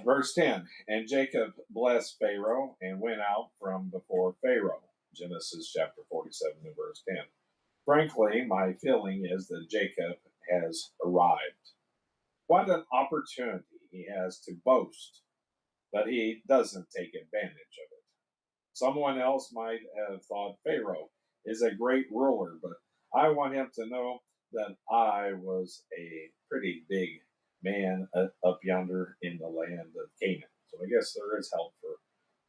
Verse 10, and Jacob blessed Pharaoh and went out from before Pharaoh. Genesis chapter 47 and verse 10. Frankly, my feeling is that Jacob has arrived. What an opportunity he has to boast, but he doesn't take advantage of it. Someone else might have thought Pharaoh is a great ruler, but I want him to know that I was a pretty big man up yonder in the land of Canaan. So I guess there is help for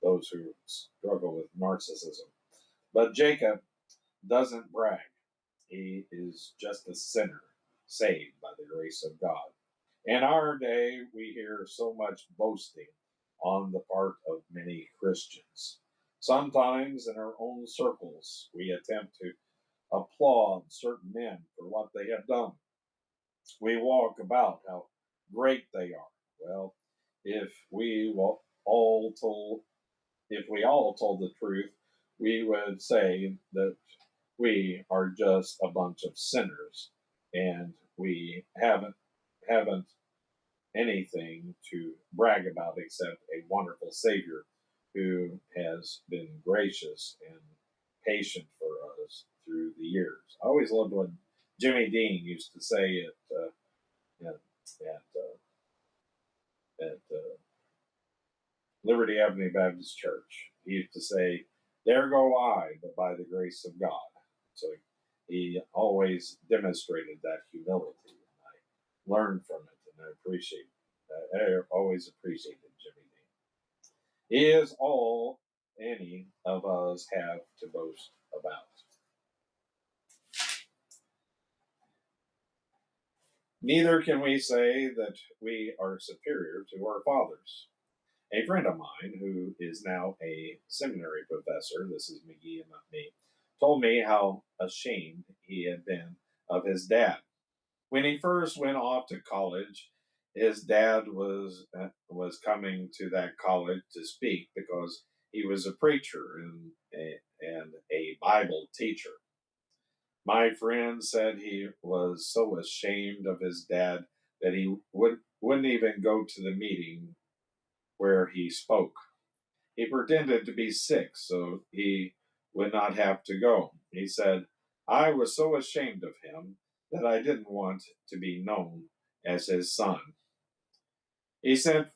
those who struggle with narcissism. But Jacob doesn't brag. He is just a sinner saved by the grace of God. In our day, we hear so much boasting on the part of many Christians. Sometimes in our own circles, we attempt to applaud certain men for what they have done. We walk about how great they are. Well, if we all told if we all told the truth, we would say that we are just a bunch of sinners and we haven't anything to brag about except a wonderful Savior who has been gracious and patient for us through the years. I always loved what Jimmy Dean used to say at, at, at Liberty Avenue Baptist Church. He used to say, "There go I, but by the grace of God." So he always demonstrated that humility, and I learned from it, and I always appreciated Jimmy Dean. He is all any of us have to boast about. Neither can we say that we are superior to our fathers. A friend of mine, who is now a seminary professor, this is McGee and not me, told me how ashamed he had been of his dad. When he first went off to college, his dad was coming to that college to speak because he was a preacher and a Bible teacher. My friend said he was so ashamed of his dad that he wouldn't even go to the meeting where he spoke. He pretended to be sick so he would not have to go. He said, I was so ashamed of him that I didn't want to be known as his son. He spent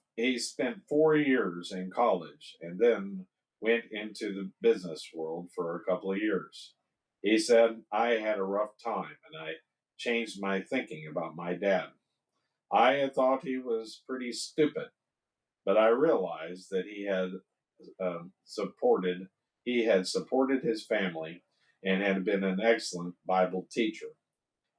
4 years in college and then went into the business world for a couple of years. He said, I had a rough time and I changed my thinking about my dad. I had thought he was pretty stupid, but I realized that um, supported he had supported his family and had been an excellent Bible teacher.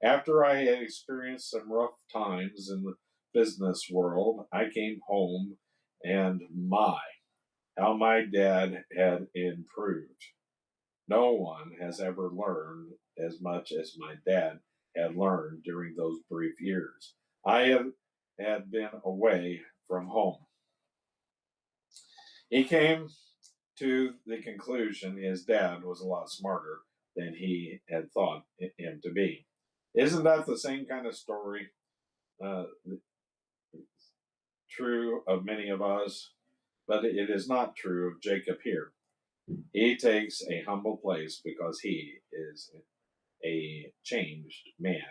After I had experienced some rough times in the business world, I came home and how my dad had improved. No one has ever learned as much as my dad had learned during those brief years. I had been away from home. He came to the conclusion his dad was a lot smarter than he had thought him to be. Isn't that the same kind of story uh, true of many of us? But it is not true of Jacob here. He takes a humble place because he is a changed man.